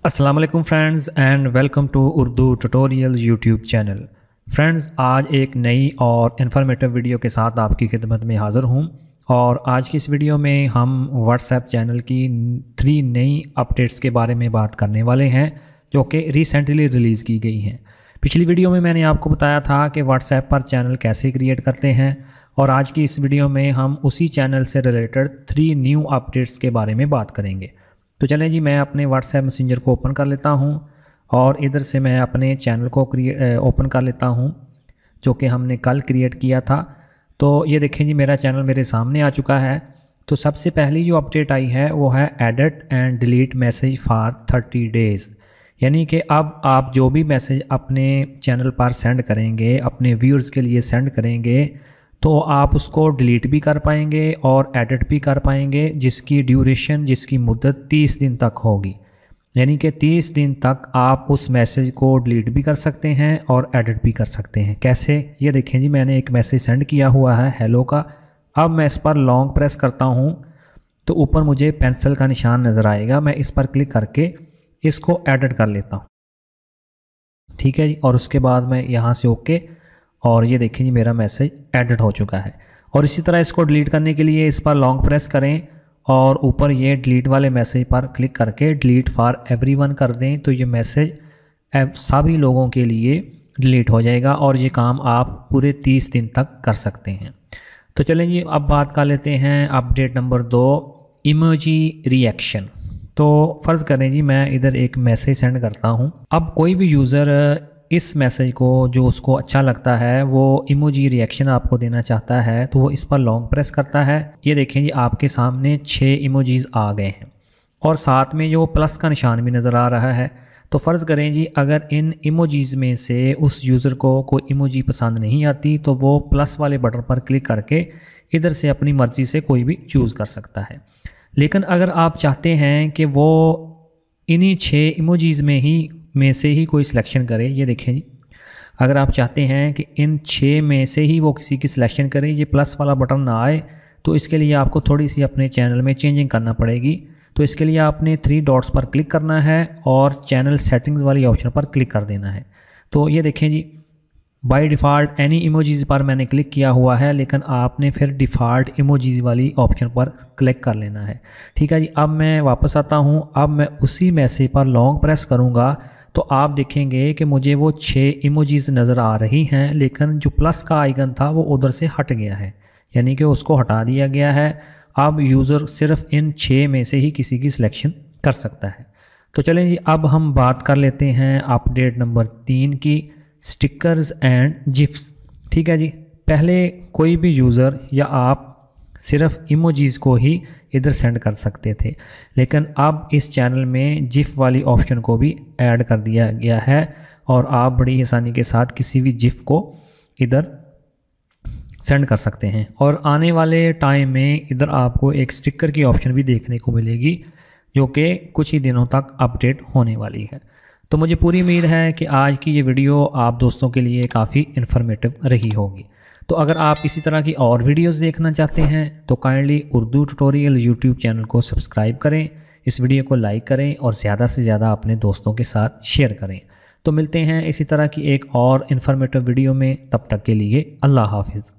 अस्सलाम वालेकुम friends and welcome to Urdu tutorials YouTube channel. Friends, आज एक नई और इन्फॉर्मेटिव वीडियो के साथ आपकी खिदमत में हाज़िर हूँ और आज की इस वीडियो में हम व्हाट्सएप चैनल की 3 नई अपडेट्स के बारे में बात करने वाले हैं जो कि रिसेंटली रिलीज़ की गई हैं। पिछली वीडियो में मैंने आपको बताया था कि व्हाट्सएप पर चैनल कैसे क्रिएट करते हैं और आज की इस वीडियो में हम उसी चैनल से रिलेटेड 3 न्यू अपडेट्स के बारे में बात करेंगे। तो चलें जी, मैं अपने व्हाट्सएप मैसेंजर को ओपन कर लेता हूं और इधर से मैं अपने चैनल को ओपन कर लेता हूं जो कि हमने कल क्रिएट किया था। तो ये देखें जी, मेरा चैनल मेरे सामने आ चुका है। तो सबसे पहली जो अपडेट आई है वो है edit and delete message for 30 days, यानी कि अब आप जो भी मैसेज अपने चैनल पर सेंड करेंगे, अपने व्यूअर्स के लिए सेंड करेंगे, तो आप उसको डिलीट भी कर पाएंगे और एडिट भी कर पाएंगे, जिसकी ड्यूरेशन, जिसकी मुद्दत 30 दिन तक होगी। यानी कि 30 दिन तक आप उस मैसेज को डिलीट भी कर सकते हैं और एडिट भी कर सकते हैं। कैसे, ये देखें जी, मैंने एक मैसेज सेंड किया हुआ है हेलो का। अब मैं इस पर लॉन्ग प्रेस करता हूँ तो ऊपर मुझे पेंसिल का निशान नज़र आएगा। मैं इस पर क्लिक करके इसको एडिट कर लेता हूँ, ठीक है जी। और उसके बाद मैं यहाँ से ओके, और ये देखें जी, मेरा मैसेज एडिट हो चुका है। और इसी तरह इसको डिलीट करने के लिए इस पर लॉन्ग प्रेस करें और ऊपर ये डिलीट वाले मैसेज पर क्लिक करके डिलीट फॉर एवरीवन कर दें, तो ये मैसेज सभी लोगों के लिए डिलीट हो जाएगा और ये काम आप पूरे 30 दिन तक कर सकते हैं। तो चलें जी, अब बात कर लेते हैं अपडेट नंबर 2, इमोजी रिएक्शन। तो फ़र्ज़ करें जी, मैं इधर एक मैसेज सेंड करता हूँ। अब कोई भी यूज़र इस मैसेज को, जो उसको अच्छा लगता है, वो इमोजी रिएक्शन आपको देना चाहता है, तो वो इस पर लॉन्ग प्रेस करता है। ये देखें जी, आपके सामने 6 इमोजीज़ आ गए हैं और साथ में जो प्लस का निशान भी नज़र आ रहा है। तो फ़र्ज़ करें जी, अगर इन इमोजीज़ में से उस यूज़र को कोई इमोजी पसंद नहीं आती तो वो प्लस वाले बटन पर क्लिक करके इधर से अपनी मर्ज़ी से कोई भी चूज़ कर सकता है। लेकिन अगर आप चाहते हैं कि वो इन्हीं 6 इमोजीज़ में से ही कोई सिलेक्शन करे, ये देखें जी, अगर आप चाहते हैं कि इन 6 में से ही वो किसी की सिलेक्शन करे, ये प्लस वाला बटन ना आए, तो इसके लिए आपको थोड़ी सी अपने चैनल में चेंजिंग करना पड़ेगी। तो इसके लिए आपने 3 डॉट्स पर क्लिक करना है और चैनल सेटिंग्स वाली ऑप्शन पर क्लिक कर देना है। तो ये देखें जी, बाय डिफ़ॉल्ट एनी इमोजीज़ पर मैंने क्लिक किया हुआ है, लेकिन आपने फिर डिफ़ॉल्ट इमोजीज़ वाली ऑप्शन पर क्लिक कर लेना है, ठीक है जी। अब मैं वापस आता हूँ। अब मैं उसी मैसेज पर लॉन्ग प्रेस करूँगा तो आप देखेंगे कि मुझे वो 6 इमोजीज़ नज़र आ रही हैं, लेकिन जो प्लस का आइकन था वो उधर से हट गया है, यानी कि उसको हटा दिया गया है। अब यूज़र सिर्फ इन 6 में से ही किसी की सिलेक्शन कर सकता है। तो चलें जी, अब हम बात कर लेते हैं अपडेट नंबर 3 की, स्टिकर्स एंड जिफ्स। ठीक है जी, पहले कोई भी यूज़र या आप सिर्फ इमोजीज़ को ही इधर सेंड कर सकते थे, लेकिन अब इस चैनल में जिफ वाली ऑप्शन को भी ऐड कर दिया गया है और आप बड़ी आसानी के साथ किसी भी जिफ को इधर सेंड कर सकते हैं। और आने वाले टाइम में इधर आपको एक स्टिकर की ऑप्शन भी देखने को मिलेगी जो कि कुछ ही दिनों तक अपडेट होने वाली है। तो मुझे पूरी उम्मीद है कि आज की ये वीडियो आप दोस्तों के लिए काफ़ी इन्फॉर्मेटिव रही होगी। तो अगर आप इसी तरह की और वीडियोस देखना चाहते हैं तो kindly Urdu tutorial YouTube channel को सब्सक्राइब करें, इस वीडियो को लाइक करें और ज़्यादा से ज़्यादा अपने दोस्तों के साथ शेयर करें। तो मिलते हैं इसी तरह की एक और इन्फॉर्मेटिव वीडियो में, तब तक के लिए अल्लाह हाफिज़।